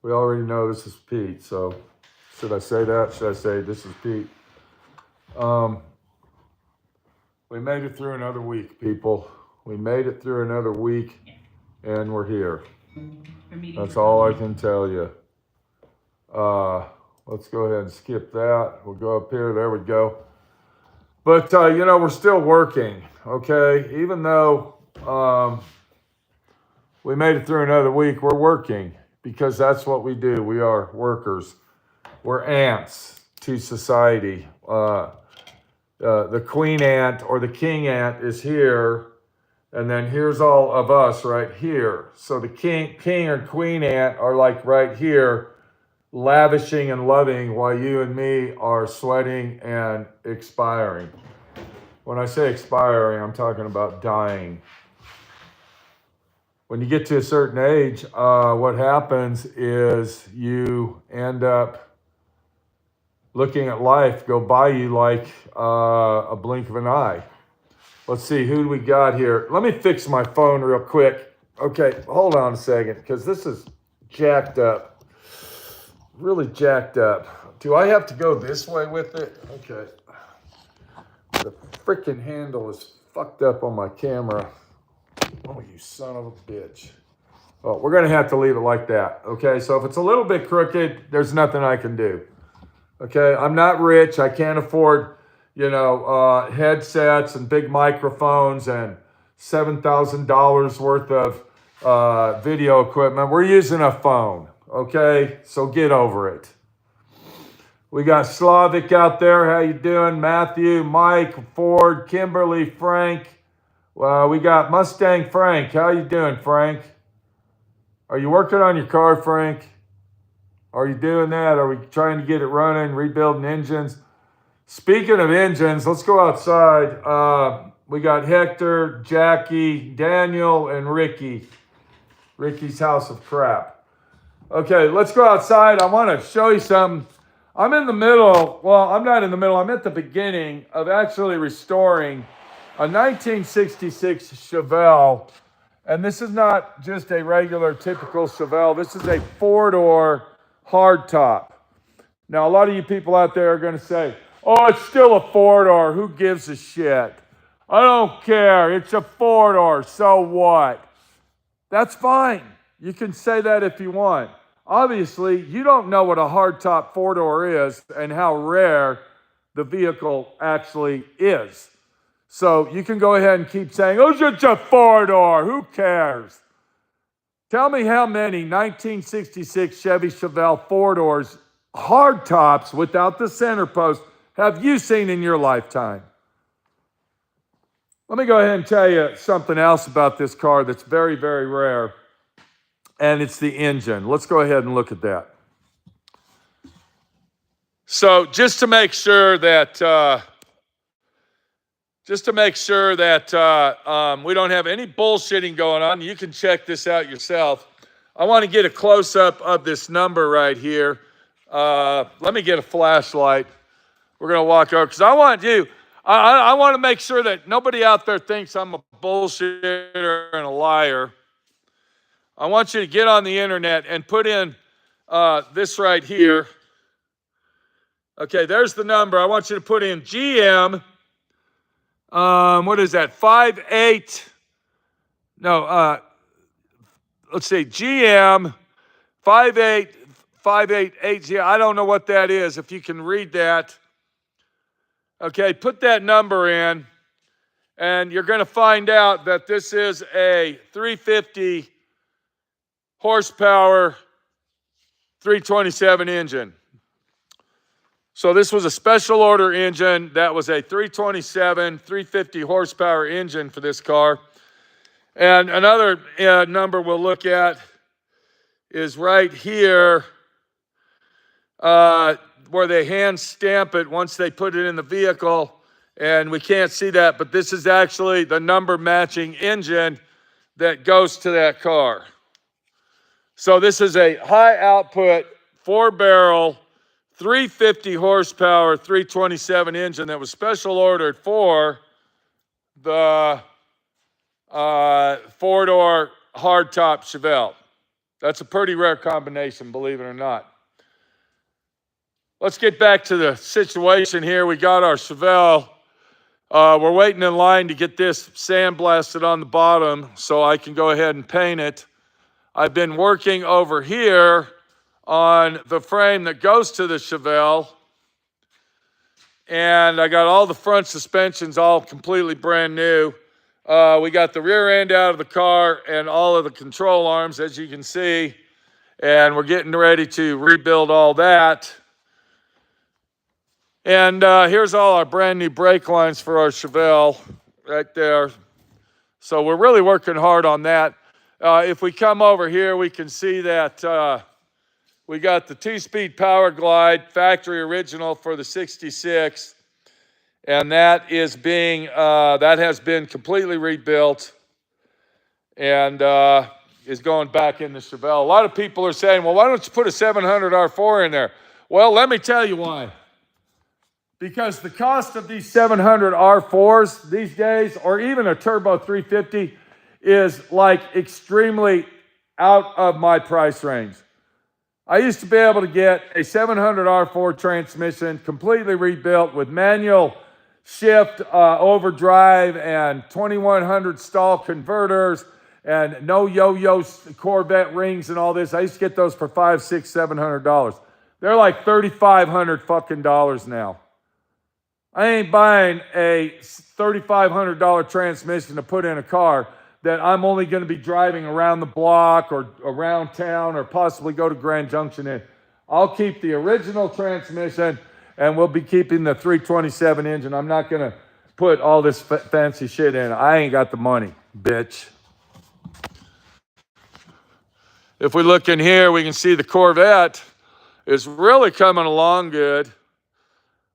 We already know this is Pete, so should I say that? Should I say this is Pete? We made it through another week, people. We made it through another week, and we're here. That's all I can tell you. Let's go ahead and skip that. We'll go up here. There we go. But, we're still working, okay? Even though we made it through another week, we're working because that's what we do. We are workers. We're ants to society. The queen ant or the king ant is here, and then here's all of us right here. So the king or queen ant are like right here, lavishing and loving while you and me are sweating and expiring. When I say expiring, I'm talking about dying. When you get to a certain age, what happens is you end up looking at life go by you like a blink of an eye. Let's see, who do we got here? Let me fix my phone real quick. Okay, hold on a second, because this is jacked up. Really jacked up. Do I have to go this way with it? Okay. The freaking handle is fucked up on my camera. Oh, you son of a bitch. Well, we're going to have to leave it like that. Okay, so if it's a little bit crooked, there's nothing I can do. Okay, I'm not rich. I can't afford, headsets and big microphones and $7,000 worth of video equipment. We're using a phone. Okay, so get over it. We got Slavic out there. How you doing? Matthew, Mike, Ford, Kimberly, Frank. We got Mustang Frank. How you doing, Frank? Are you working on your car, Frank? Are you doing that? Are we trying to get it running, rebuilding engines? Speaking of engines, let's go outside. We got Hector, Jackie, Daniel, and Ricky. Ricky's House of Crap. Okay, let's go outside. I want to show you something. I'm in the middle. Well, I'm not in the middle. I'm at the beginning of actually restoring a 1966 Chevelle. And this is not just a regular, typical Chevelle. This is a four-door hardtop. Now, a lot of you people out there are going to say, oh, it's still a four-door. Who gives a shit? I don't care. It's a four-door. So what? That's fine. You can say that if you want. Obviously, you don't know what a hardtop four-door is and how rare the vehicle actually is. So you can go ahead and keep saying, oh, it's just a four-door. Who cares? Tell me how many 1966 Chevy Chevelle four-doors, hardtops without the center post, have you seen in your lifetime? Let me go ahead and tell you something else about this car that's very, very rare, and it's the engine. Let's go ahead and look at that. So just to make sure that we don't have any bullshitting going on, you can check this out yourself. I want to get a close-up of this number right here. Let me get a flashlight. We're going to walk over because I want to make sure that nobody out there thinks I'm a bullshitter and a liar. I want you to get on the internet and put in this right here. Okay, there's the number. I want you to put in GM. What is that? 58. No, let's see. GM 585880. I don't know what that is. If you can read that. Okay, put that number in, and you're going to find out that this is a 350 horsepower 327 engine. So this was a special order engine that was a 327, 350 horsepower engine for this car. And another number we'll look at is right here where they hand stamp it once they put it in the vehicle. And we can't see that, but this is actually the number matching engine that goes to that car. So this is a high output, 4-barrel, 350 horsepower, 327 engine that was special ordered for the four-door hardtop Chevelle. That's a pretty rare combination, believe it or not. Let's get back to the situation here. We got our Chevelle. We're waiting in line to get this sandblasted on the bottom so I can go ahead and paint it. I've been working over here on the frame that goes to the Chevelle. And I got all the front suspensions all completely brand new. We got the rear end out of the car and all of the control arms, as you can see. And we're getting ready to rebuild all that. And here's all our brand new brake lines for our Chevelle right there. So we're really working hard on that. If we come over here, we can see that we got the 2-speed Power Glide, factory original for the 66. And that is that has been completely rebuilt and is going back in the Chevelle. A lot of people are saying, well, why don't you put a 700 R4 in there? Well, let me tell you why. Because the cost of these 700 R4s these days, or even a turbo 350, is like extremely out of my price range. I used to be able to get a 700 R4 transmission completely rebuilt with manual shift, overdrive, and 2100 stall converters, and no yo-yo Corvette rings and all this. I used to get those for $500, $600, $700. They're like $3,500 fucking dollars now. I ain't buying a $3,500 transmission to put in a car that I'm only going to be driving around the block or around town or possibly go to Grand Junction in. I'll keep the original transmission and we'll be keeping the 327 engine. I'm not going to put all this fancy shit in. I ain't got the money, bitch. If we look in here, we can see the Corvette is really coming along good.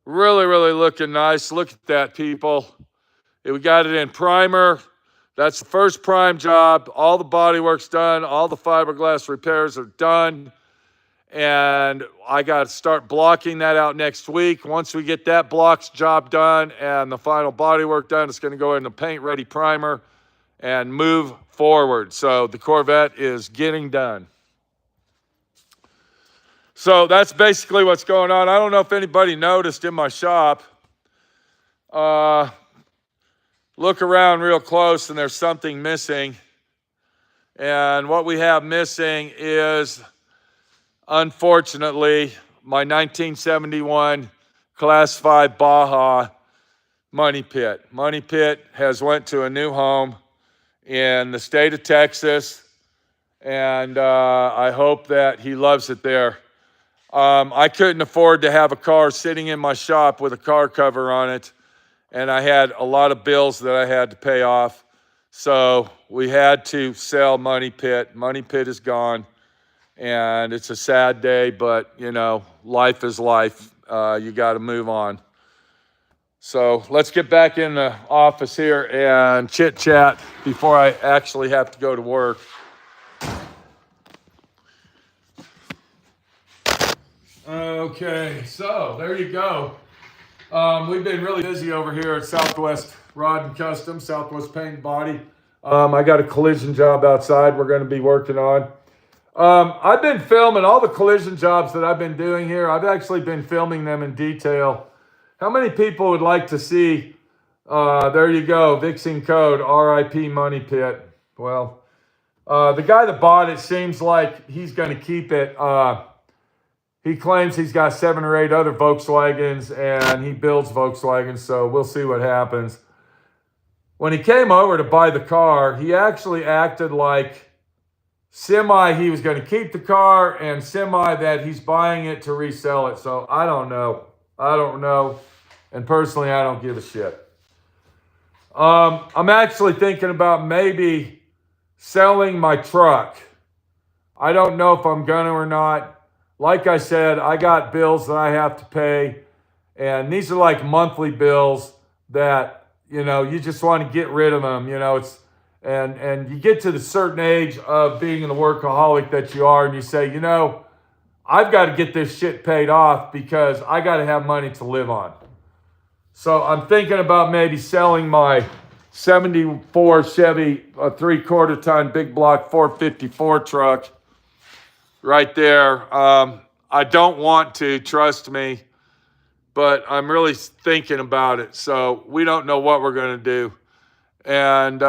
Really, really looking nice. Look at that, people. We got it in primer. That's the first prime job. All the bodywork's done. All the fiberglass repairs are done. And I got to start blocking that out next week. Once we get that blocks job done and the final bodywork done, it's going to go in the paint-ready primer and move forward. So the Corvette is getting done. So that's basically what's going on. I don't know if anybody noticed in my shop. Look around real close and there's something missing. And what we have missing is, unfortunately, my 1971 Class 5 Baja money pit. Money pit has went to a new home in the state of Texas. And I hope that he loves it there. I couldn't afford to have a car sitting in my shop with a car cover on it, and I had a lot of bills that I had to pay off. So we had to sell Money Pit. Money Pit is gone, and it's a sad day, but, you know, life is life. You got to move on. So let's get back in the office here and chit-chat before I actually have to go to work. Okay, so there you go. We've been really busy over here at Southwest Rod and Custom, Southwest Paint and Body. I got a collision job outside we're going to be working on. I've been filming all the collision jobs that I've been doing here. I've actually been filming them in detail. How many people would like to see, there you go, Vixen Code, RIP Money Pit. Well, the guy that bought it seems like he's going to keep it. He claims he's got 7 or 8 other Volkswagens and he builds Volkswagens, so we'll see what happens. When he came over to buy the car, he actually acted like semi he was going to keep the car and semi that he's buying it to resell it. So I don't know. And personally, I don't give a shit. I'm actually thinking about maybe selling my truck. I don't know if I'm going to or not. Like I said, I got bills that I have to pay, and these are like monthly bills that, you know, you just want to get rid of them. You know, it's and you get to the certain age of being the workaholic that you are, and you say, you know, I've got to get this shit paid off because I got to have money to live on. So I'm thinking about maybe selling my 74 Chevy 3/4 ton big block 454 truck right there. I don't want to, trust me, but I'm really thinking about it. So we don't know what we're going to do. And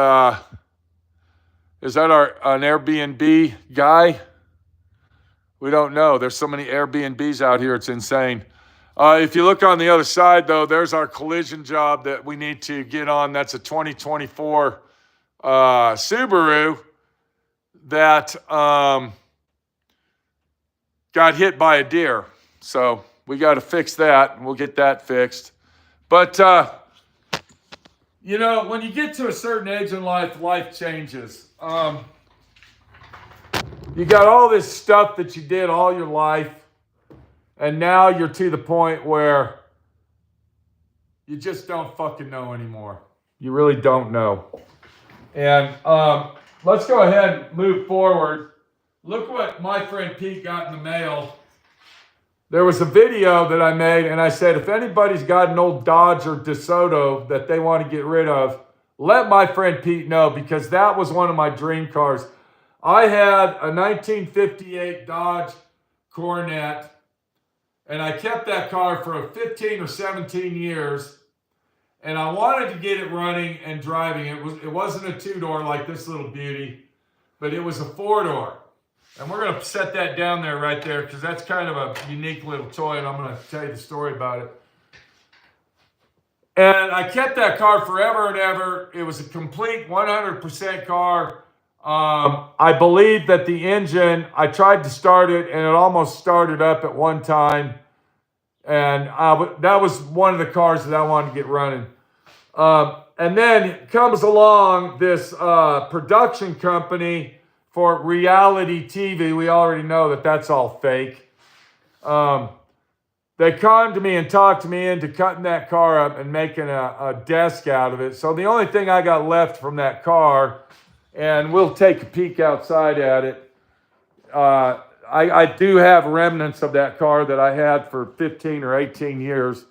is that an Airbnb guy? We don't know. There's so many Airbnbs out here. It's insane. If you look on the other side, though, there's our collision job that we need to get on. That's a 2024 Subaru that got hit by a deer. So we got to fix that, and we'll get that fixed. But, you know, when you get to a certain age in life, life changes. You got all this stuff that you did all your life, and now you're to the point where you just don't fucking know anymore. You really don't know. And let's go ahead and move forward. Look what my friend Pete got in the mail. There was a video that I made, and I said, if anybody's got an old Dodge or DeSoto that they want to get rid of, let my friend Pete know, because that was one of my dream cars. I had a 1958 Dodge Coronet, and I kept that car for 15 or 17 years, and I wanted to get it running and driving. It wasn't a two-door like this little beauty, but it was a four-door. And we're going to set that down there right there, because that's kind of a unique little toy, and I'm going to tell you the story about it. And I kept that car forever and ever. It was a complete 100% car. I believe that the engine, I tried to start it, and it almost started up at one time. And that was one of the cars that I wanted to get running. And then comes along this production company for reality TV. We already know that that's all fake. They conned me and talked me into cutting that car up and making a desk out of it. So the only thing I got left from that car, and we'll take a peek outside at it, I do have remnants of that car that I had for 15 or 18 years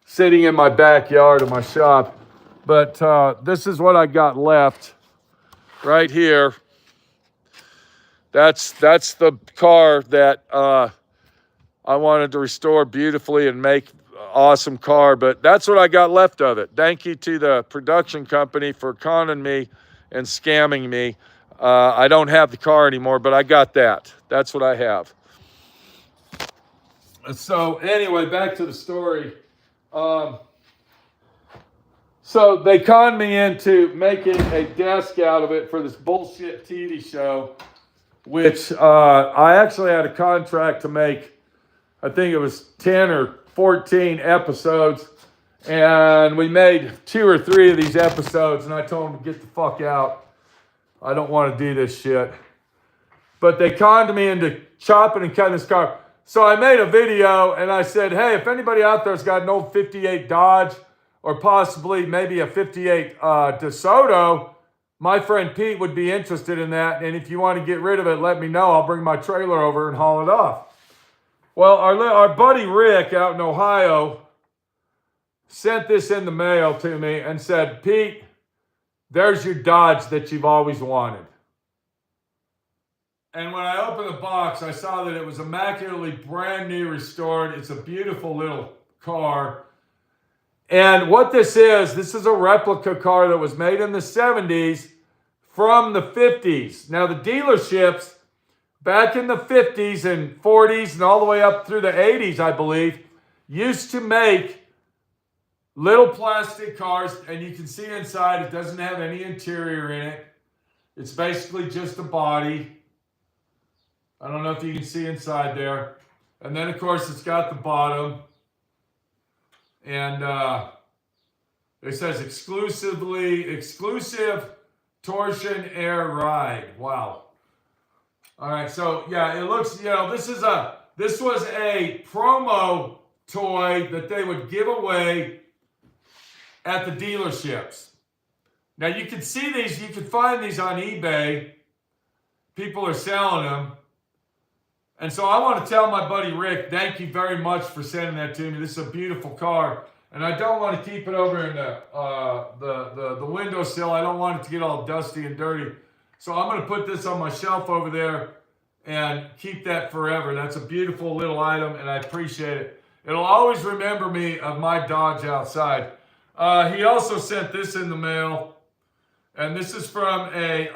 sitting in my backyard of my shop. But this is what I got left right here. That's the car that I wanted to restore beautifully and make awesome car, but that's what I got left of it. Thank you to the production company for conning me and scamming me. I don't have the car anymore, but I got that. That's what I have. So anyway, back to the story. So they conned me into making a desk out of it for this bullshit TV show, which I actually had a contract to make. I think it was 10 or 14 episodes, and we made 2 or 3 of these episodes, and I told them to get the fuck out. I don't want to do this shit. But they conned me into chopping and cutting this car. So I made a video, and I said, hey, if anybody out there's got an old 58 Dodge, or possibly maybe a 58 DeSoto, my friend Pete would be interested in that, and if you want to get rid of it, let me know. I'll bring my trailer over and haul it off. Well, our buddy Rick out in Ohio sent this in the mail to me and said, Pete, there's your Dodge that you've always wanted. And when I opened the box, I saw that it was immaculately brand new, restored. It's a beautiful little car. And what this is a replica car that was made in the 70s from the 50s. Now, the dealerships back in the 50s and 40s and all the way up through the 80s, I believe, used to make little plastic cars, and you can see inside it doesn't have any interior in it. It's basically just a body. I don't know if you can see inside there. And then, of course, it's got the bottom. And it says exclusive torsion air ride. Wow. All right, so yeah, it looks, this was a promo toy that they would give away at the dealerships. Now you can see these, you can find these on eBay. People are selling them. And so I want to tell my buddy Rick, thank you very much for sending that to me. This is a beautiful car. And I don't want to keep it over in the windowsill. I don't want it to get all dusty and dirty. So I'm going to put this on my shelf over there. and keep that forever. That's a beautiful little item, and I appreciate it. It'll always remember me of my Dodge outside. He also sent this in the mail, and this is from a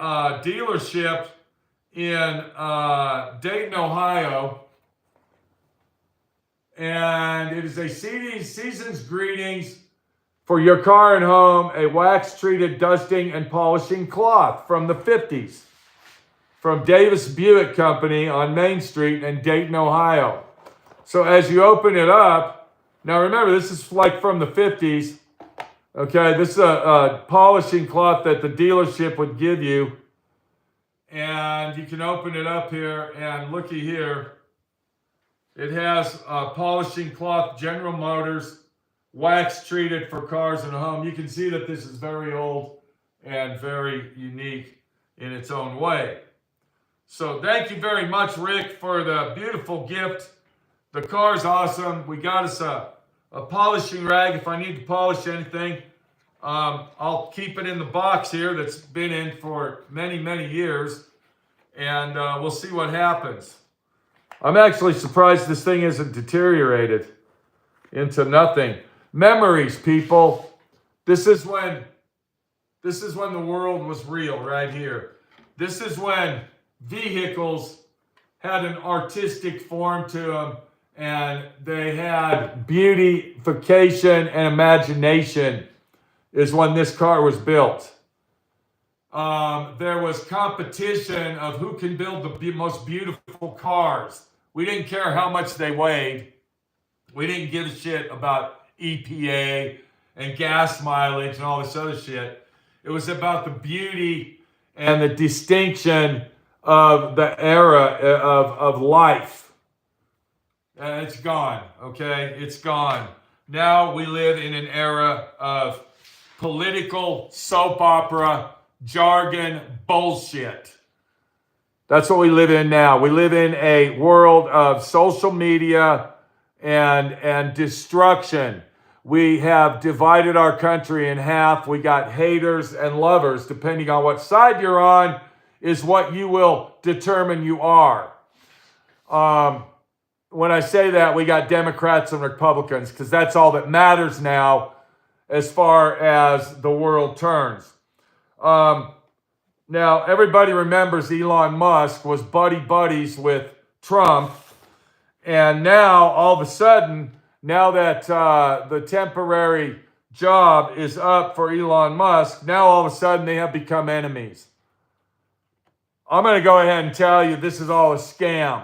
dealership in Dayton, Ohio. And it is a season's greetings for your car and home, a wax-treated dusting and polishing cloth from the 50s. From Davis Buick Company on Main Street in Dayton, Ohio. So as you open it up, now remember, this is like from the 50s. Okay, this is a polishing cloth that the dealership would give you. And you can open it up here, and looky here. It has polishing cloth, General Motors, wax treated for cars and home. You can see that this is very old and very unique in its own way. So thank you very much, Rick, for the beautiful gift. The car's awesome. We got us a polishing rag. If I need to polish anything, I'll keep it in the box here that's been in for many, many years. And we'll see what happens. I'm actually surprised this thing isn't deteriorated into nothing. Memories, people. This is when the world was real, right here. This is when vehicles had an artistic form to them, and they had beautification and imagination. Is when this car was built. There was competition of who can build the most beautiful cars. We didn't care how much they weighed. We didn't give a shit about EPA and gas mileage and all this other shit. It was about the beauty and the distinction of the era of life. And it's gone, okay? It's gone. Now we live in an era of political soap opera, jargon, bullshit. That's what we live in now. We live in a world of social media and destruction. We have divided our country in half. We got haters and lovers. Depending on what side you're on is what you will determine you are. When I say that, we got Democrats and Republicans because that's all that matters now as far as the world turns. Now, everybody remembers Elon Musk was buddies with Trump. And now, all of a sudden, now that the temporary job is up for Elon Musk, now all of a sudden they have become enemies. I'm going to go ahead and tell you this is all a scam.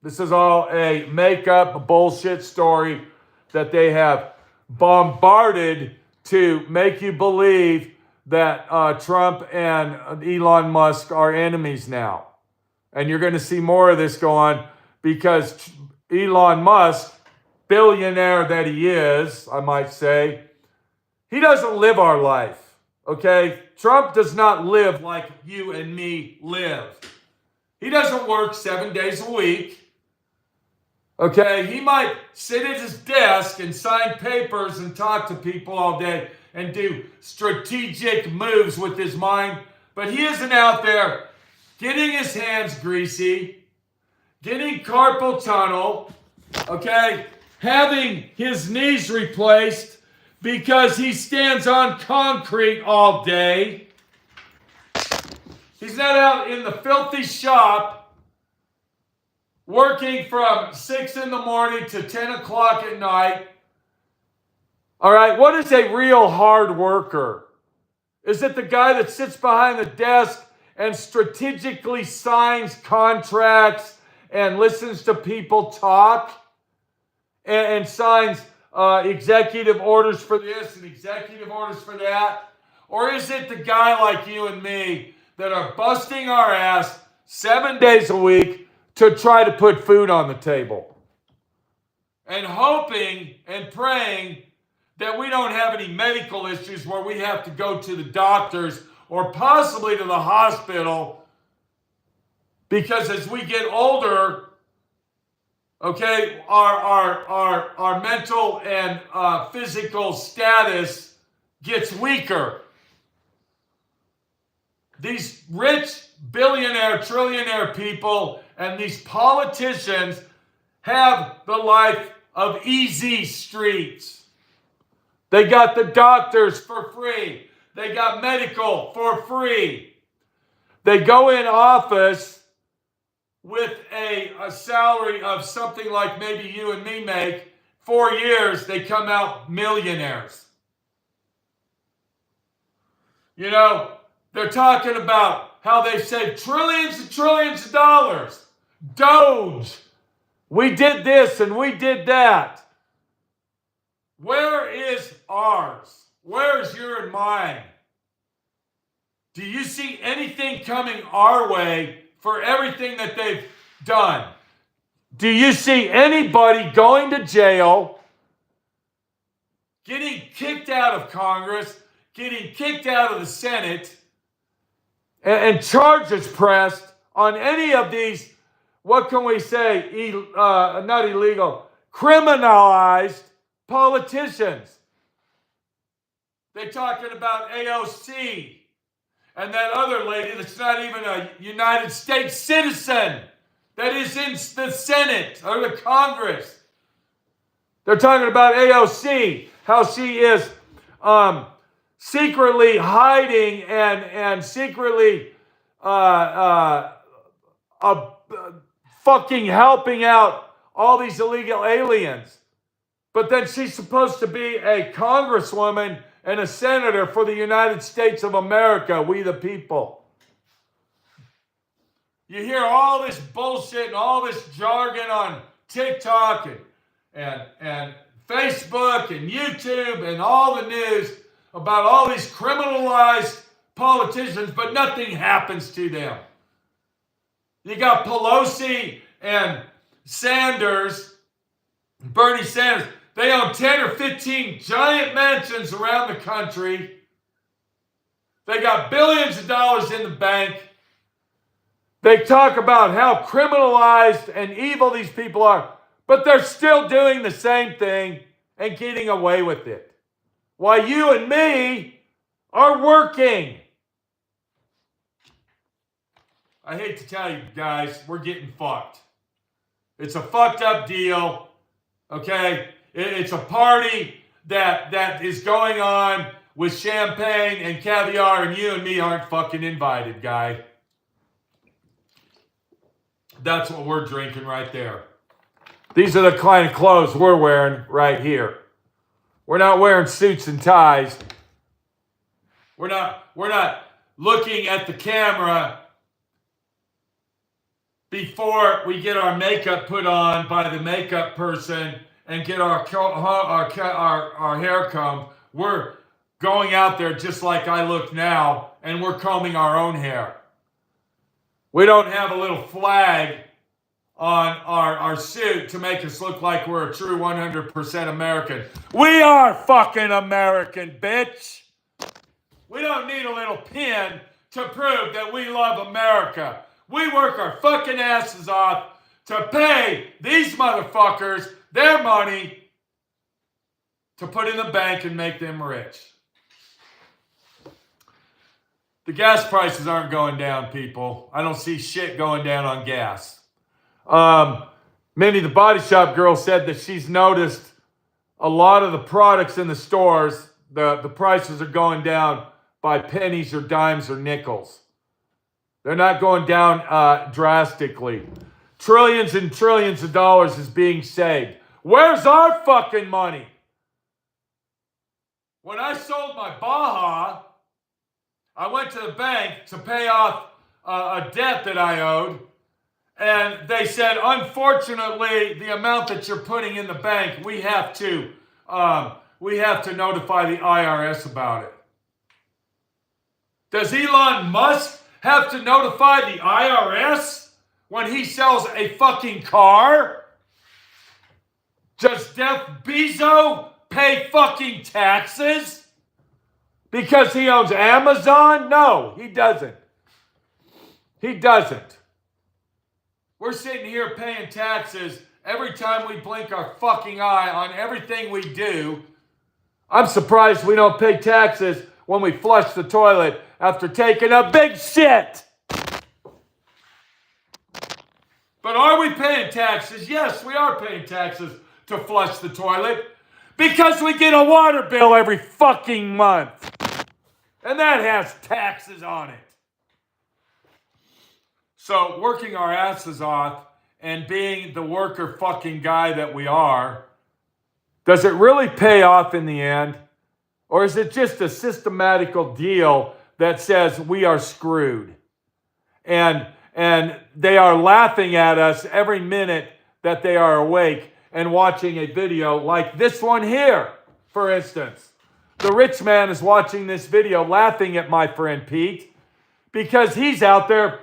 This is all a make-up bullshit story that they have bombarded to make you believe that Trump and Elon Musk are enemies now. And you're going to see more of this go on because Elon Musk, billionaire that he is, I might say, he doesn't live our life, okay? Trump does not live like you and me live. He doesn't work 7 days a week, okay? He might sit at his desk and sign papers and talk to people all day and do strategic moves with his mind, but he isn't out there getting his hands greasy, getting carpal tunnel, okay, having his knees replaced because he stands on concrete all day. He's not out in the filthy shop working from 6 in the morning to 10 o'clock at night. All right, what is a real hard worker? Is it the guy that sits behind the desk and strategically signs contracts and listens to people talk and signs executive orders for this and executive orders for that? Or is it the guy like you and me that are busting our ass 7 days a week to try to put food on the table and hoping and praying that we don't have any medical issues where we have to go to the doctors or possibly to the hospital, because as we get older, okay, our mental and physical status gets weaker. These rich billionaire, trillionaire people and these politicians have the life of easy streets. They got the doctors for free. They got medical for free. They go in office with a salary of something like maybe you and me make. 4 years, they come out millionaires. You know, they're talking about how they've saved trillions and trillions of dollars. Doge. We did this and we did that. Where is ours? Where is your and mine? Do you see anything coming our way for everything that they've done? Do you see anybody going to jail, getting kicked out of Congress, getting kicked out of the Senate, and charges pressed on any of these, what can we say, not illegal, criminalized politicians? They're talking about AOC and that other lady that's not even a United States citizen that is in the Senate or the Congress. They're talking about AOC, how she is secretly hiding and secretly fucking helping out all these illegal aliens. But then she's supposed to be a congresswoman and a senator for the United States of America, we the people. You hear all this bullshit and all this jargon on TikTok and Facebook and YouTube and all the news about all these criminalized politicians, but nothing happens to them. You got Pelosi and Sanders, Bernie Sanders. They own 10 or 15 giant mansions around the country. They got billions of dollars in the bank. They talk about how criminalized and evil these people are, but they're still doing the same thing and getting away with it. While you and me are working. I hate to tell you guys, we're getting fucked. It's a fucked up deal, okay? It's a party that is going on with champagne and caviar, and you and me aren't fucking invited, guy. That's what we're drinking right there. These are the kind of clothes we're wearing right here. We're not wearing suits and ties. We're not looking at the camera before we get our makeup put on by the makeup person and get our hair combed. We're going out there just like I look now, and we're combing our own hair. We don't have a little flag on our suit to make us look like we're a true 100% American. We are fucking American, bitch. We don't need a little pin to prove that we love America. We work our fucking asses off to pay these motherfuckers their money to put in the bank and make them rich. The gas prices aren't going down, people. I don't see shit going down on gas. Minnie, the body shop girl, said that she's noticed a lot of the products in the stores, the prices are going down by pennies or dimes or nickels. They're not going down drastically. Trillions and trillions of dollars is being saved. Where's our fucking money? When I sold my Baja, I went to the bank to pay off a debt that I owed, and they said, unfortunately, the amount that you're putting in the bank, we have to notify the IRS about it. Does Elon Musk have to notify the IRS when he sells a fucking car? Does Jeff Bezos pay fucking taxes because he owns Amazon? No, he doesn't. He doesn't. We're sitting here paying taxes every time we blink our fucking eye on everything we do. I'm surprised we don't pay taxes when we flush the toilet after taking a big shit. But are we paying taxes? Yes, we are paying taxes to flush the toilet because we get a water bill every fucking month. And that has taxes on it. So working our asses off and being the worker fucking guy that we are, does it really pay off in the end? Or is it just a systematical deal that says we are screwed? And they are laughing at us every minute that they are awake and watching a video like this one here, for instance. The rich man is watching this video laughing at my friend Pete because he's out there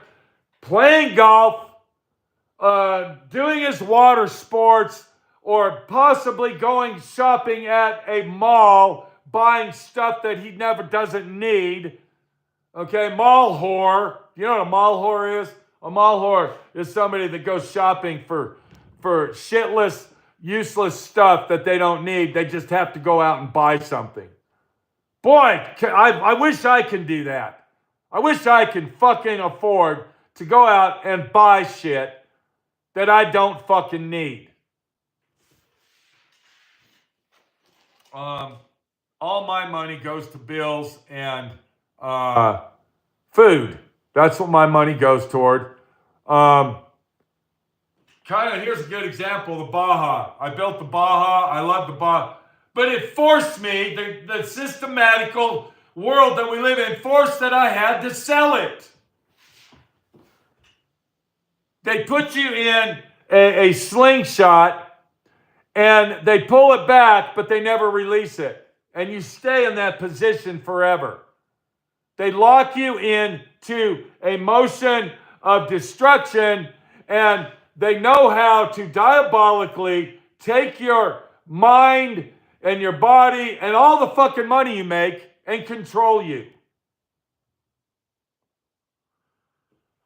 playing golf, doing his water sports, or possibly going shopping at a mall, buying stuff that he never doesn't need. Okay, mall whore. You know what a mall whore is? A mall whore is somebody that goes shopping for shitless, useless stuff that they don't need. They just have to go out and buy something. Boy, I wish I can do that. I wish I can fucking afford to go out and buy shit that I don't fucking need. All my money goes to bills and food. That's what my money goes toward. Here's a good example, the Baja. I built the Baja. I love the Baja. But it forced me, the systematical world that we live in, forced that I had to sell it. They put you in a slingshot and they pull it back, but they never release it. And you stay in that position forever. They lock you into a motion of destruction, and they know how to diabolically take your mind and your body and all the fucking money you make and control you.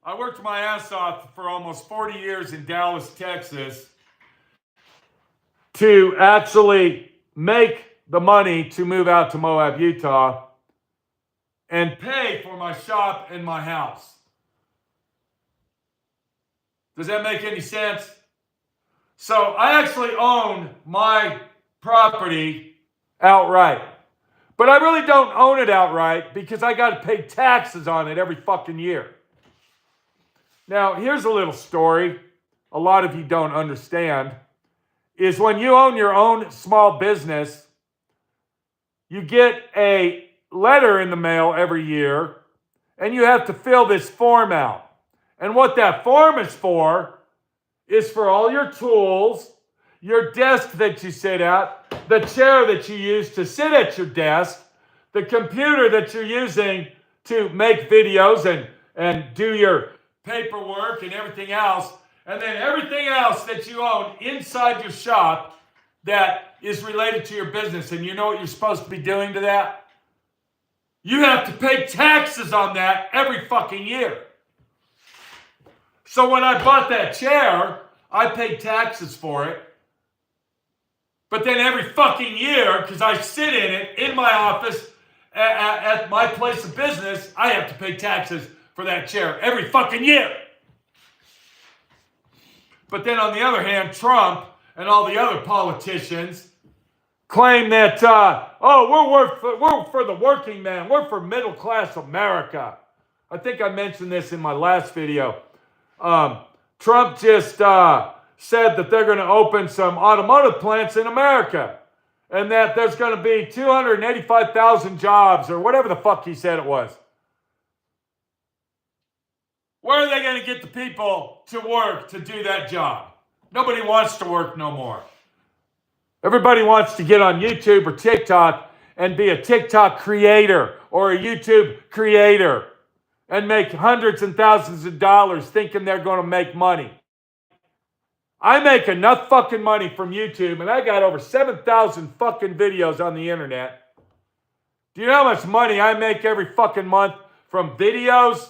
I worked my ass off for almost 40 years in Dallas, Texas, to actually make the money to move out to Moab, Utah, and pay for my shop and my house. Does that make any sense? So I actually own my property outright. But I really don't own it outright because I got to pay taxes on it every fucking year. Now, here's a little story a lot of you don't understand, is when you own your own small business, you get a letter in the mail every year, and you have to fill this form out. And what that form is for all your tools, your desk that you sit at, the chair that you use to sit at your desk, the computer that you're using to make videos and do your paperwork and everything else, and then everything else that you own inside your shop that is related to your business. And you know what you're supposed to be doing to that? You have to pay taxes on that every fucking year. So when I bought that chair, I paid taxes for it. But then every fucking year, because I sit in it in my office at my place of business, I have to pay taxes for that chair every fucking year. But then on the other hand, Trump and all the other politicians claim that, we're for the working man. We're for middle class America. I think I mentioned this in my last video. Trump just said that they're going to open some automotive plants in America and that there's going to be 285,000 jobs or whatever the fuck he said it was. Where are they going to get the people to work to do that job? Nobody wants to work no more. Everybody wants to get on YouTube or TikTok and be a TikTok creator or a YouTube creator and make hundreds and thousands of dollars thinking they're going to make money. I make enough fucking money from YouTube, and I got over 7,000 fucking videos on the internet. Do you know how much money I make every fucking month from videos?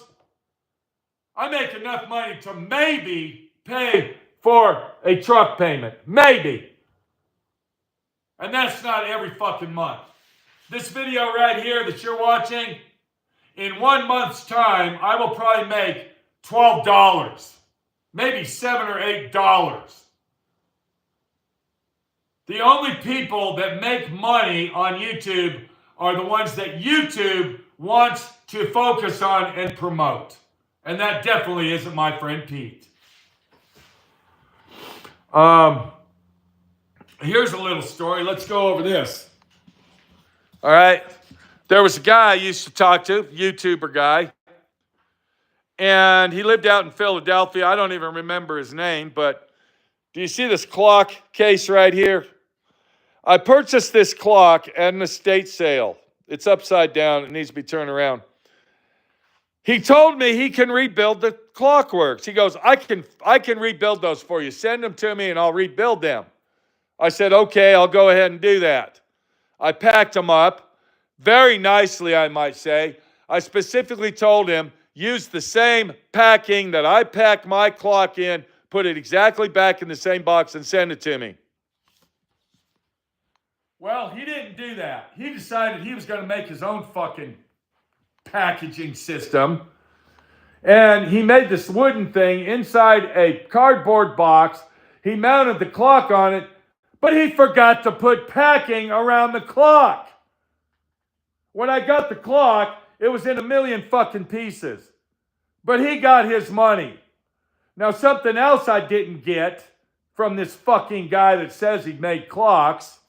I make enough money to maybe pay for a truck payment. Maybe. And that's not every fucking month. This video right here that you're watching, in 1 month's time, I will probably make $12. maybe $7 or $8. The only people that make money on YouTube are the ones that YouTube wants to focus on and promote. And that definitely isn't my friend Pete. Here's a little story. Let's go over this. All right. There was a guy I used to talk to, YouTuber guy. And he lived out in Philadelphia. I don't even remember his name, but do you see this clock case right here? I purchased this clock at an estate sale. It's upside down. It needs to be turned around. He told me he can rebuild the clockworks. He goes, I can rebuild those for you. Send them to me and I'll rebuild them. I said, okay, I'll go ahead and do that. I packed them up very nicely, I might say. I specifically told him, use the same packing that I packed my clock in, put it exactly back in the same box and send it to me. Well, he didn't do that. He decided he was going to make his own fucking packaging system. And he made this wooden thing inside a cardboard box. He mounted the clock on it, but he forgot to put packing around the clock. When I got the clock, it was in a million fucking pieces. But he got his money. Now, something else I didn't get from this fucking guy that says he made clocks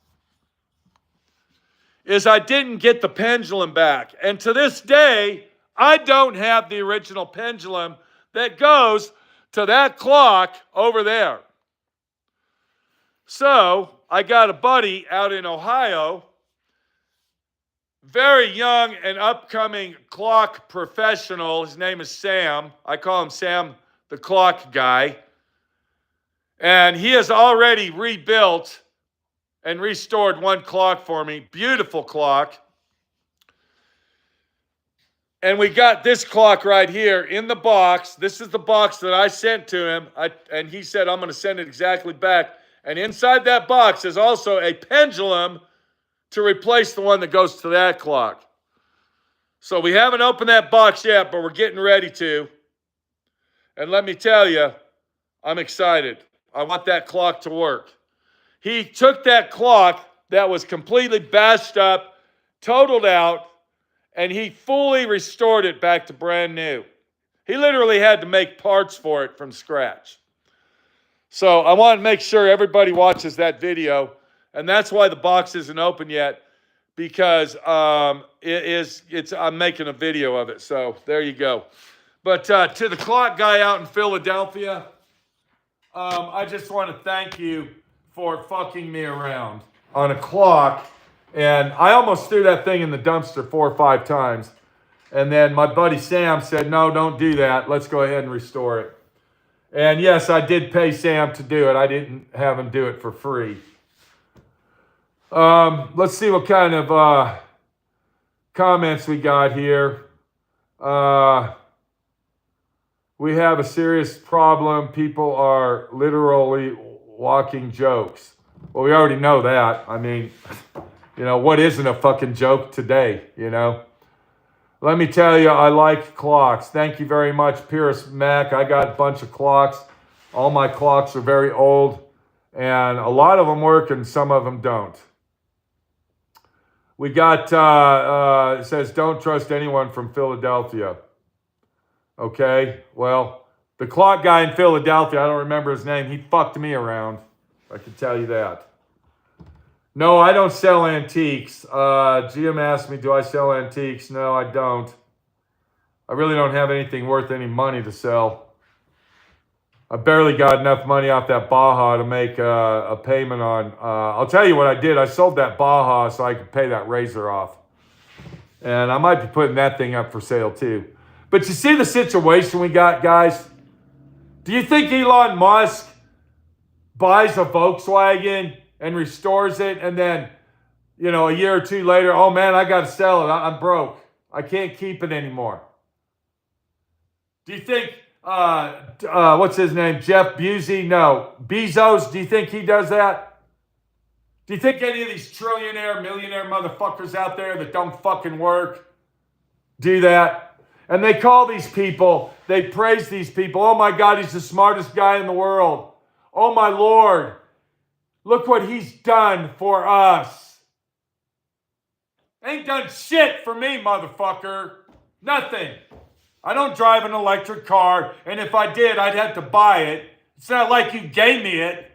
is I didn't get the pendulum back. And to this day, I don't have the original pendulum that goes to that clock over there. So I got a buddy out in Ohio, very young and upcoming clock professional. His name is Sam. I call him Sam the Clock Guy. And he has already rebuilt and restored one clock for me. Beautiful clock. And we got this clock right here in the box. This is the box that I sent to him. And he said, I'm going to send it exactly back. And inside that box is also a pendulum to replace the one that goes to that clock. So we haven't opened that box yet, but we're getting ready to. And let me tell you, I'm excited. I want that clock to work. He took that clock that was completely bashed up, totaled out, and he fully restored it back to brand new. He literally had to make parts for it from scratch. So I want to make sure everybody watches that video, and that's why the box isn't open yet, because I'm making a video of it. So there you go. But to the clock guy out in Philadelphia, I just want to thank you for fucking me around on a clock. And I almost threw that thing in the dumpster 4 or 5 times. And then my buddy Sam said, no, don't do that. Let's go ahead and restore it. And yes, I did pay Sam to do it. I didn't have him do it for free. Let's see what kind of comments we got here. We have a serious problem. People are literally walking jokes. Well, we already know that. I mean, you know, what isn't a fucking joke today, you know? Let me tell you, I like clocks. Thank you very much, Pierce Mac. I got a bunch of clocks. All my clocks are very old, and a lot of them work and some of them don't. We got, it says, don't trust anyone from Philadelphia. Okay, well, the clock guy in Philadelphia, I don't remember his name, he fucked me around. I can tell you that. No, I don't sell antiques. Jim asked me, do I sell antiques? No, I don't. I really don't have anything worth any money to sell. I barely got enough money off that Baja to make a payment on. I'll tell you what I did. I sold that Baja so I could pay that Razor off. And I might be putting that thing up for sale too. But you see the situation we got, guys? Do you think Elon Musk buys a Volkswagen and restores it, and then, you know, a year or two later, oh man, I got to sell it. I'm broke. I can't keep it anymore. Do you think, what's his name? Jeff Bezos? No. Bezos, do you think he does that? Do you think any of these trillionaire, millionaire motherfuckers out there that don't fucking work do that? And they call these people, they praise these people. Oh my God, he's the smartest guy in the world. Oh my Lord, look what he's done for us. Ain't done shit for me, motherfucker. Nothing. I don't drive an electric car, and if I did, I'd have to buy it. It's not like you gave me it.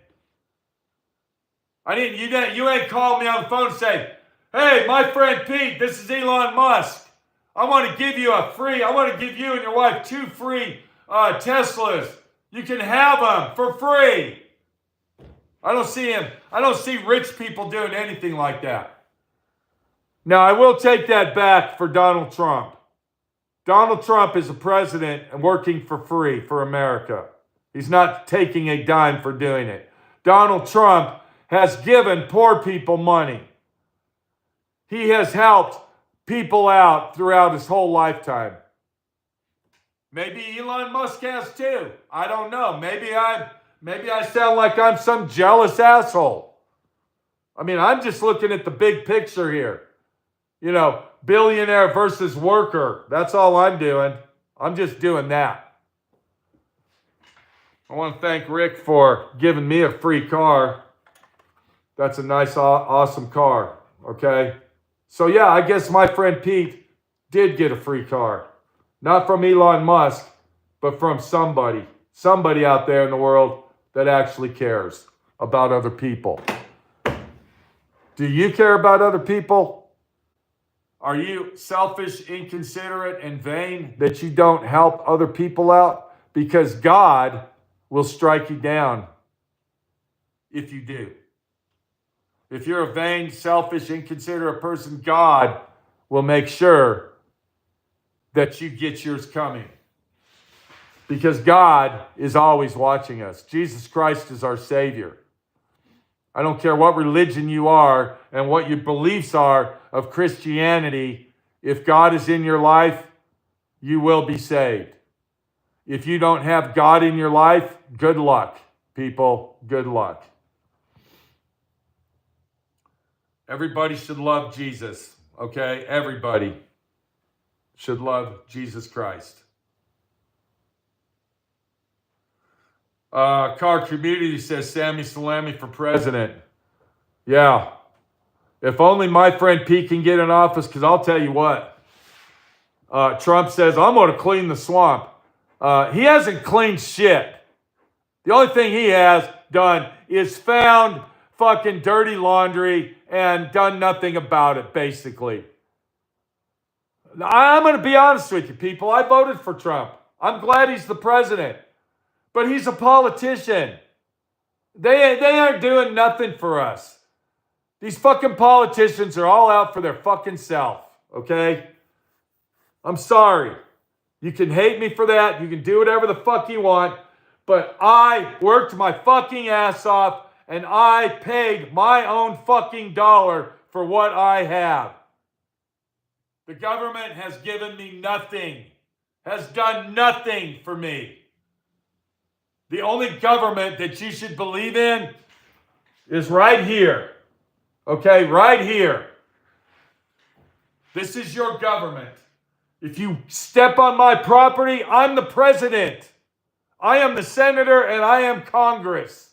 You ain't called me on the phone and say, hey, my friend Pete, this is Elon Musk. I want to give you and your wife 2 free Teslas. You can have them for free. I don't see rich people doing anything like that. Now, I will take that back for Donald Trump. Donald Trump is a president and working for free for America. He's not taking a dime for doing it. Donald Trump has given poor people money. He has helped people out throughout his whole lifetime. Maybe Elon Musk has too. I don't know. Maybe I sound like I'm some jealous asshole. I mean, I'm just looking at the big picture here. You know, billionaire versus worker. That's all I'm doing. I'm just doing that. I want to thank Rick for giving me a free car. That's a nice, awesome car. Okay? So yeah, I guess my friend Pete did get a free car. Not from Elon Musk, but from somebody. Somebody out there in the world that actually cares about other people. Do you care about other people? Are you selfish, inconsiderate, and vain that you don't help other people out? Because God will strike you down if you do. If you're a vain, selfish, inconsiderate person, God will make sure that you get yours coming. Because God is always watching us. Jesus Christ is our Savior. I don't care what religion you are and what your beliefs are of Christianity. If God is in your life, you will be saved. If you don't have God in your life, good luck, people. Good luck. Everybody should love Jesus, okay? Everybody should love Jesus Christ. Car Community says Sammy Salami for president. Yeah. If only my friend Pete can get in office, because I'll tell you what. Trump says, I'm going to clean the swamp. He hasn't cleaned shit. The only thing he has done is found fucking dirty laundry and done nothing about it, basically. I'm going to be honest with you, people. I voted for Trump. I'm glad he's the president. But he's a politician. They aren't doing nothing for us. These fucking politicians are all out for their fucking self, okay? I'm sorry. You can hate me for that. You can do whatever the fuck you want. But I worked my fucking ass off and I paid my own fucking dollar for what I have. The government has given me nothing, has done nothing for me. The only government that you should believe in is right here. Okay, right here. This is your government. If you step on my property, I'm the president. I am the senator and I am Congress.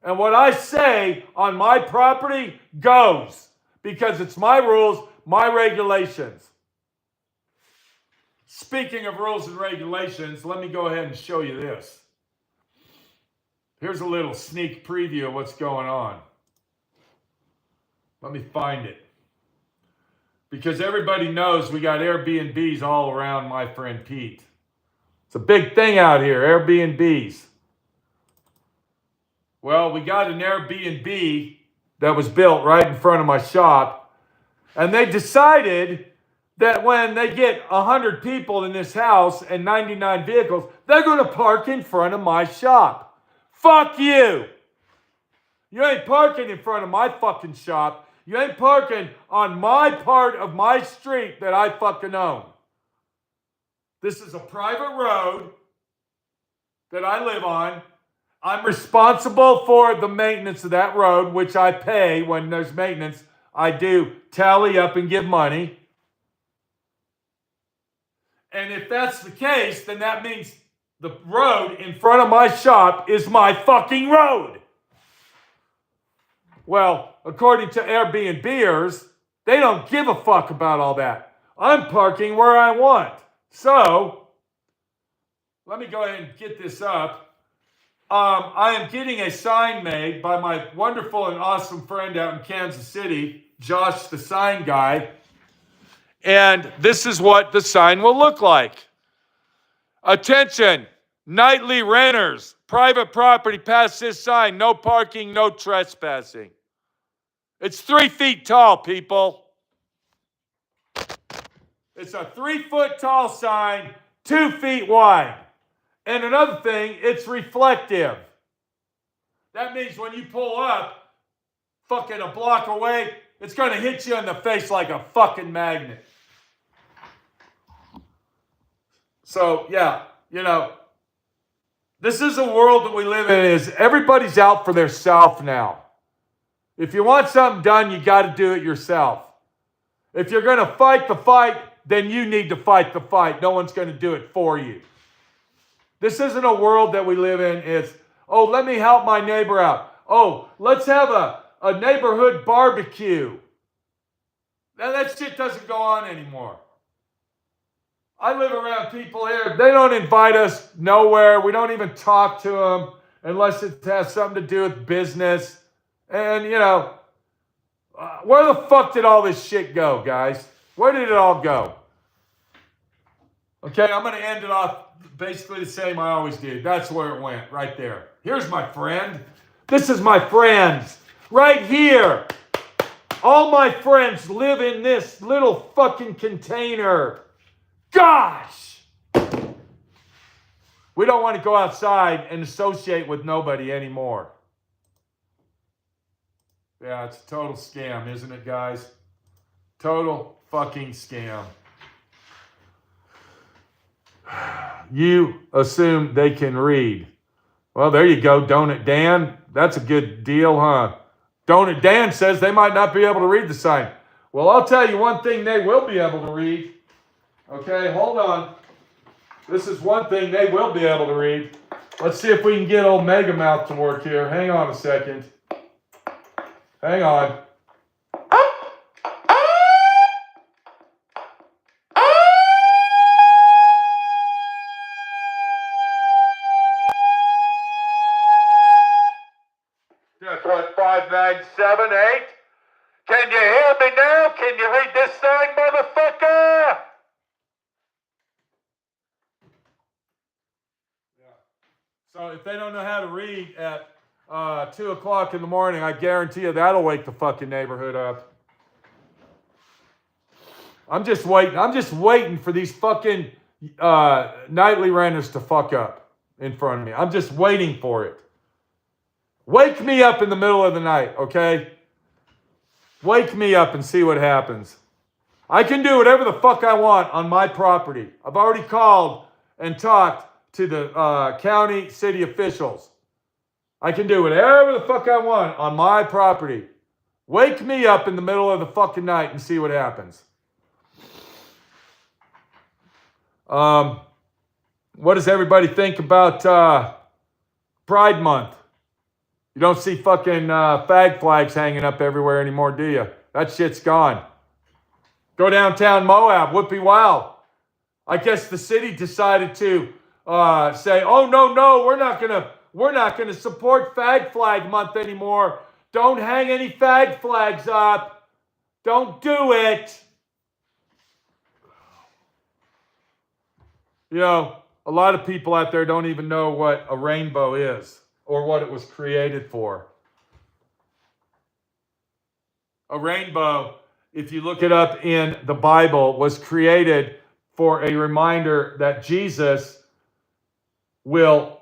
And what I say on my property goes because it's my rules, my regulations. Speaking of rules and regulations, let me go ahead and show you this. Here's a little sneak preview of what's going on. Let me find it. Because everybody knows we got Airbnbs all around my friend Pete. It's a big thing out here, Airbnbs. Well, we got an Airbnb that was built right in front of my shop. And they decided that when they get 100 people in this house and 99 vehicles, they're going to park in front of my shop. Fuck you. You ain't parking in front of my fucking shop. You ain't parking on my part of my street that I fucking own. This is a private road that I live on. I'm responsible for the maintenance of that road, which I pay when there's maintenance. I do tally up and give money. And if that's the case, then that means the road in front of my shop is my fucking road. Well, according to Airbnbers, they don't give a fuck about all that. I'm parking where I want. So, let me go ahead and get this up. I am getting a sign made by my wonderful and awesome friend out in Kansas City, Josh the sign guy. And this is what the sign will look like. Attention, nightly renters, private property past this sign, no parking, no trespassing. It's 3 feet tall, people. It's a 3-foot tall sign, 2 feet wide. And another thing, it's reflective. That means when you pull up, fucking a block away, it's going to hit you in the face like a fucking magnet. So, yeah, you know, this is a world that we live in. Is everybody's out for their self now. If you want something done, you got to do it yourself. If you're going to fight the fight, then you need to fight the fight. No one's going to do it for you. This isn't a world that we live in. It's, oh, let me help my neighbor out. Oh, let's have a neighborhood barbecue. Now, that shit doesn't go on anymore. I live around people here. They don't invite us nowhere. We don't even talk to them unless it has something to do with business. And, you know, where the fuck did all this shit go, guys? Where did it all go? Okay, I'm going to end it off basically the same I always do. That's where it went, right there. Here's my friend. This is my friends. Right here. All my friends live in this little fucking container. Gosh! We don't want to go outside and associate with nobody anymore. Yeah, it's a total scam, isn't it, guys? Total fucking scam. You assume they can read. Well, there you go, Don't It Dan. That's a good deal, huh? Don't It Dan says they might not be able to read the sign. Well, I'll tell you one thing they will be able to read. Okay, hold on. This is one thing they will be able to read. Let's see if we can get old Mega Mouth to work here. Hang on a second. Hang on. That's 15978. Can you hear me now? Can you read this sign, motherfucker? So if they don't know how to read at 2 o'clock in the morning, I guarantee you that'll wake the fucking neighborhood up. I'm just waiting. I'm just waiting for these fucking nightly renters to fuck up in front of me. I'm just waiting for it. Wake me up in the middle of the night, okay? Wake me up and see what happens. I can do whatever the fuck I want on my property. I've already called and talked to the county, city officials. I can do whatever the fuck I want on my property. Wake me up in the middle of the fucking night and see what happens. What does everybody think about Pride Month? You don't see fucking fag flags hanging up everywhere anymore, do you? That shit's gone. Go downtown Moab, whoopie wow. I guess the city decided to say, oh no, we're not gonna support Fag Flag Month anymore. Don't hang any fag flags up. Don't do it. You know, a lot of people out there don't even know what a rainbow is or what it was created for. A rainbow, if you look it up in the Bible, was created for a reminder that Jesus will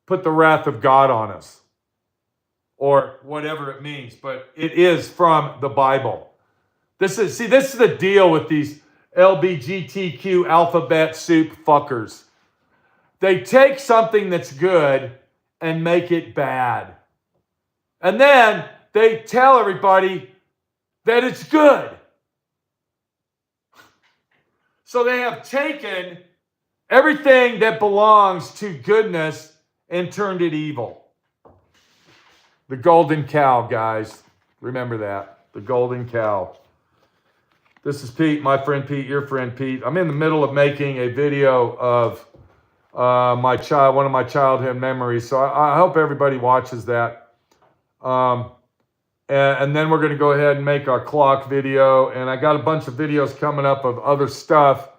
put the wrath of God on us, or whatever it means, but it is from the Bible. This is the deal with these LBGTQ alphabet soup fuckers. They take something that's good and make it bad. And then they tell everybody that it's good. So they have taken everything that belongs to goodness and turned it evil. The golden cow, guys. Remember that. The golden cow. This is Pete, my friend Pete, your friend Pete. I'm in the middle of making a video of one of my childhood memories. So I hope everybody watches that. And then we're going to go ahead and make our clock video. And I got a bunch of videos coming up of other stuff.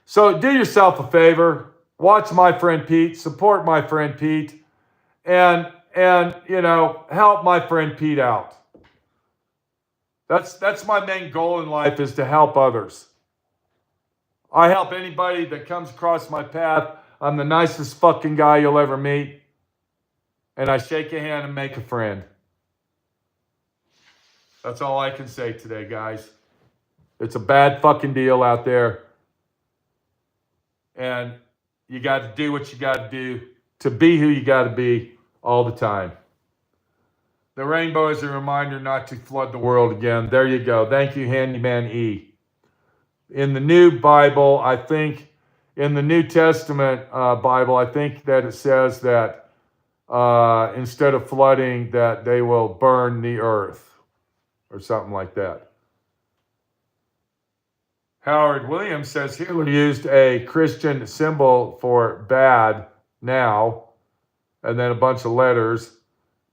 So do yourself a favor. Watch my friend Pete. Support my friend Pete. And help my friend Pete out. That's my main goal in life, is to help others. I help anybody that comes across my path. I'm the nicest fucking guy you'll ever meet. And I shake a hand and make a friend. That's all I can say today, guys. It's a bad fucking deal out there. And you got to do what you got to do to be who you got to be all the time. The rainbow is a reminder not to flood the world again. There you go. Thank you, Handyman E. In the new Bible, I think, in the New Testament Bible, I think that it says that instead of flooding, that they will burn the earth or something like that. Howard Williams says Hitler used a Christian symbol for bad now, and then a bunch of letters.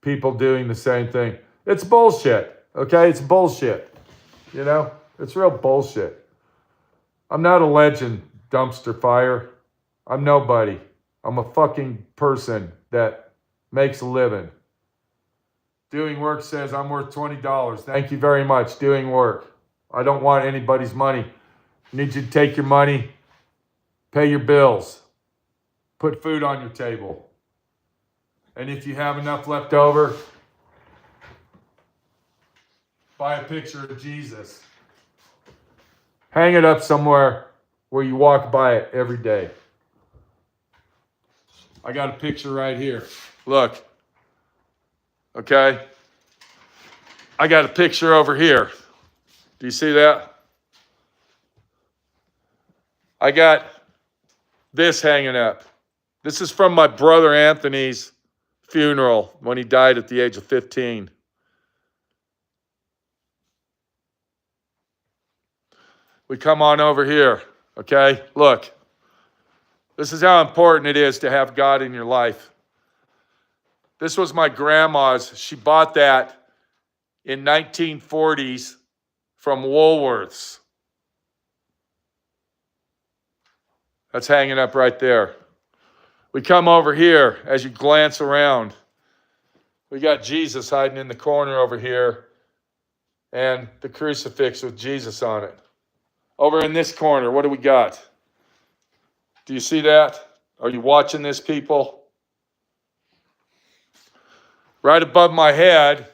People doing the same thing. It's bullshit, okay? It's bullshit. It's real bullshit. I'm not a legend, dumpster fire. I'm nobody. I'm a fucking person that makes a living. Doing work says I'm worth $20. Thank you very much. Doing work. I don't want anybody's money. I need you to take your money, pay your bills, put food on your table. And if you have enough left over, buy a picture of Jesus. Hang it up somewhere where you walk by it every day. I got a picture right here. Look. Okay? I got a picture over here. Do you see that? I got this hanging up. This is from my brother Anthony's funeral when he died at the age of 15. We come on over here, okay? Look, this is how important it is to have God in your life. This was my grandma's. She bought that in 1940s from Woolworths. That's hanging up right there. We come over here as you glance around. We got Jesus hiding in the corner over here and the crucifix with Jesus on it. Over in this corner, what do we got? Do you see that? Are you watching this, people? Right above my head,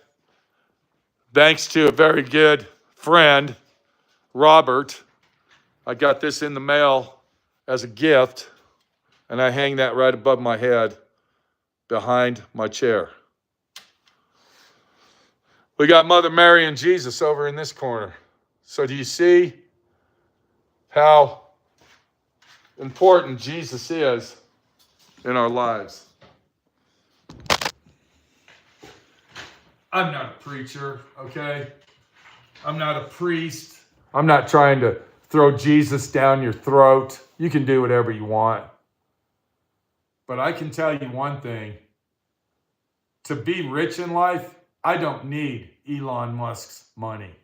thanks to a very good friend, Robert, I got this in the mail as a gift, and I hang that right above my head behind my chair. We got Mother Mary and Jesus over in this corner. So do you see how important Jesus is in our lives? I'm not a preacher, okay? I'm not a priest. I'm not trying to throw Jesus down your throat. You can do whatever you want. But I can tell you one thing. To be rich in life, I don't need Elon Musk's money.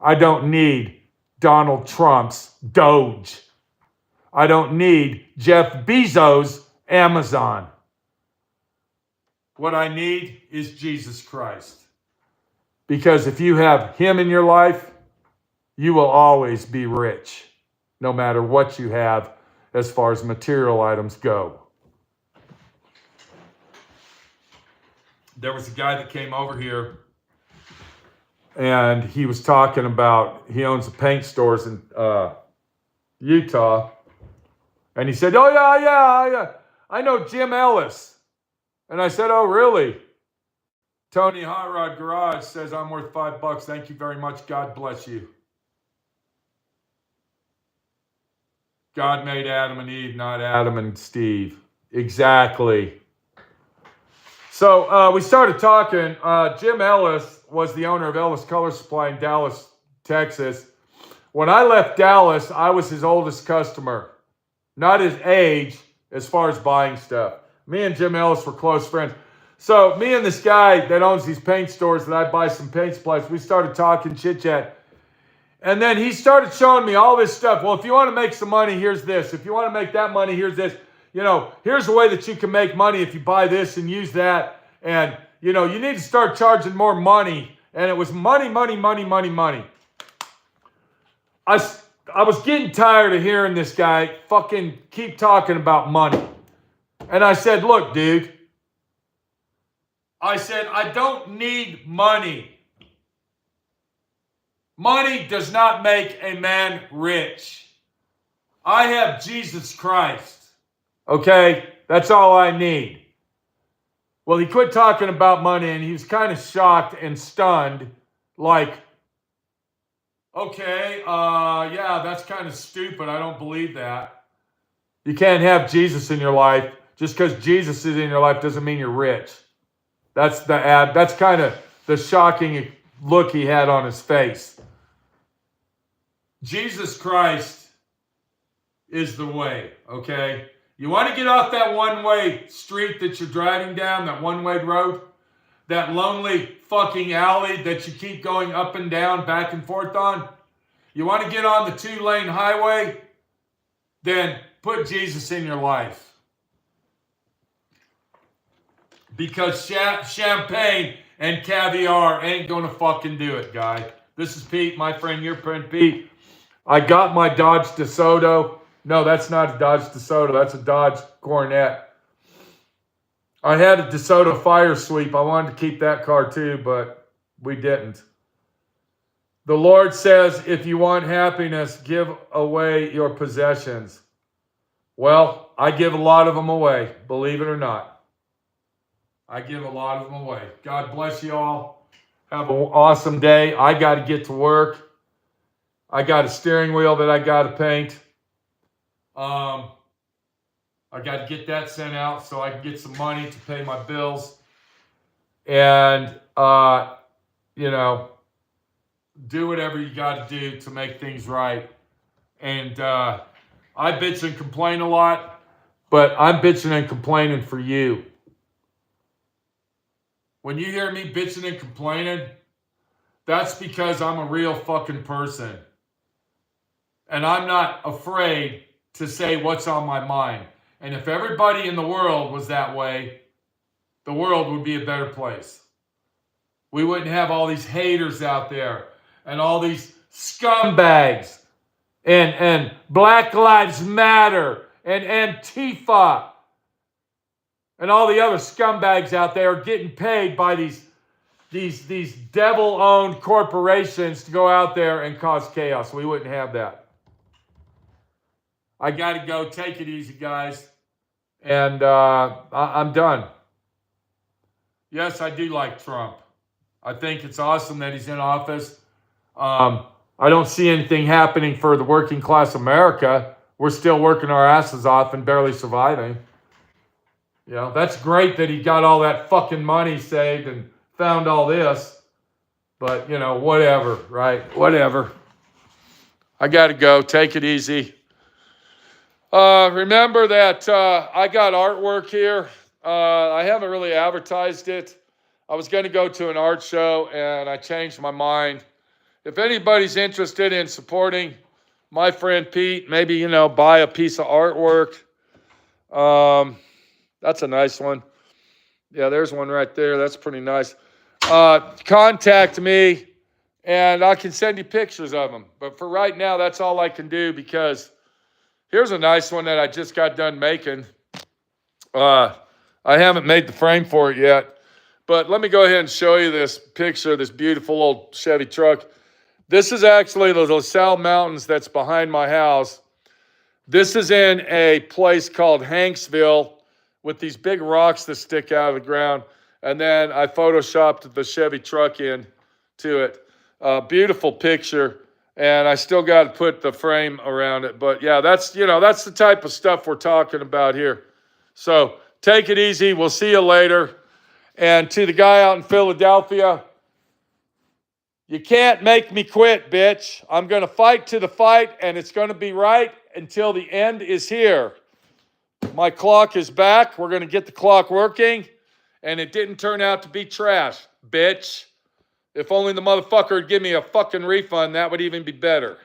I don't need Donald Trump's Doge. I don't need Jeff Bezos' Amazon. What I need is Jesus Christ. Because if you have him in your life, you will always be rich, no matter what you have as far as material items go. There was a guy that came over here and he was talking about, he owns paint stores in Utah. And he said, oh, yeah, I know Jim Ellis. And I said, oh, really? Tony Hot Rod Garage says, I'm worth $5. Thank you very much. God bless you. God made Adam and Eve, not Adam and Steve. Exactly. So we started talking. Jim Ellis was the owner of Ellis Color Supply in Dallas, Texas. When I left Dallas, I was his oldest customer. Not his age, as far as buying stuff. Me and Jim Ellis were close friends. So me and this guy that owns these paint stores that I buy some paint supplies, we started talking, chit-chat. And then he started showing me all this stuff. Well, if you want to make some money, here's this. If you want to make that money, here's this. You know, here's a way that you can make money if you buy this and use that. And, you know, you need to start charging more money. And it was money, money, money, money, money. I was getting tired of hearing this guy fucking keep talking about money. And I said, look, dude. I said, I don't need money. Money does not make a man rich. I have Jesus Christ. Okay? That's all I need. Well, he quit talking about money and he was kind of shocked and stunned. Like, okay, yeah, that's kind of stupid. I don't believe that. You can't have Jesus in your life. Just because Jesus is in your life doesn't mean you're rich. That's kind of the shocking look he had on his face. Jesus Christ is the way, okay? You want to get off that one-way street that you're driving down, that one-way road, that lonely fucking alley that you keep going up and down, back and forth on? You want to get on the two-lane highway? Then put Jesus in your life. Because champagne and caviar ain't going to fucking do it, guy. This is Pete, my friend, your friend Pete. I got my Dodge DeSoto. No, that's not a Dodge DeSoto. That's a Dodge Coronet. I had a DeSoto Fire Sweep. I wanted to keep that car too, but we didn't. The Lord says, if you want happiness, give away your possessions. Well, I give a lot of them away, believe it or not. I give a lot of them away. God bless you all. Have an awesome day. I got to get to work. I got a steering wheel that I got to paint. I got to get that sent out so I can get some money to pay my bills. And, you know, do whatever you got to do to make things right. And I bitch and complain a lot, but I'm bitching and complaining for you. When you hear me bitching and complaining, that's because I'm a real fucking person. And I'm not afraid to say what's on my mind. And if everybody in the world was that way, the world would be a better place. We wouldn't have all these haters out there and all these scumbags and Black Lives Matter and Antifa and all the other scumbags out there are getting paid by these devil-owned corporations to go out there and cause chaos. We wouldn't have that. I got to go. Take it easy, guys. And I'm done. Yes, I do like Trump. I think it's awesome that he's in office. I don't see anything happening for the working class America. We're still working our asses off and barely surviving. You know, that's great that he got all that fucking money saved and found all this. But, you know, whatever, right? Whatever. I got to go. Take it easy. Remember that I got artwork here. I haven't really advertised it. I was going to go to an art show, and I changed my mind. If anybody's interested in supporting my friend Pete, maybe, you know, buy a piece of artwork. That's a nice one. Yeah, there's one right there. That's pretty nice. Contact me, and I can send you pictures of them. But for right now, that's all I can do because here's a nice one that I just got done making. I haven't made the frame for it yet. But let me go ahead and show you this picture of this beautiful old Chevy truck. This is actually the LaSalle Mountains that's behind my house. This is in a place called Hanksville with these big rocks that stick out of the ground. And then I photoshopped the Chevy truck in to it. Beautiful picture. And I still got to put the frame around it. But yeah, that's the type of stuff we're talking about here. So take it easy. We'll see you later. And to the guy out in Philadelphia, you can't make me quit, bitch. I'm going to fight to the fight, and it's going to be right until the end is here. My clock is back. We're going to get the clock working, and it didn't turn out to be trash, bitch. If only the motherfucker would give me a fucking refund, that would even be better.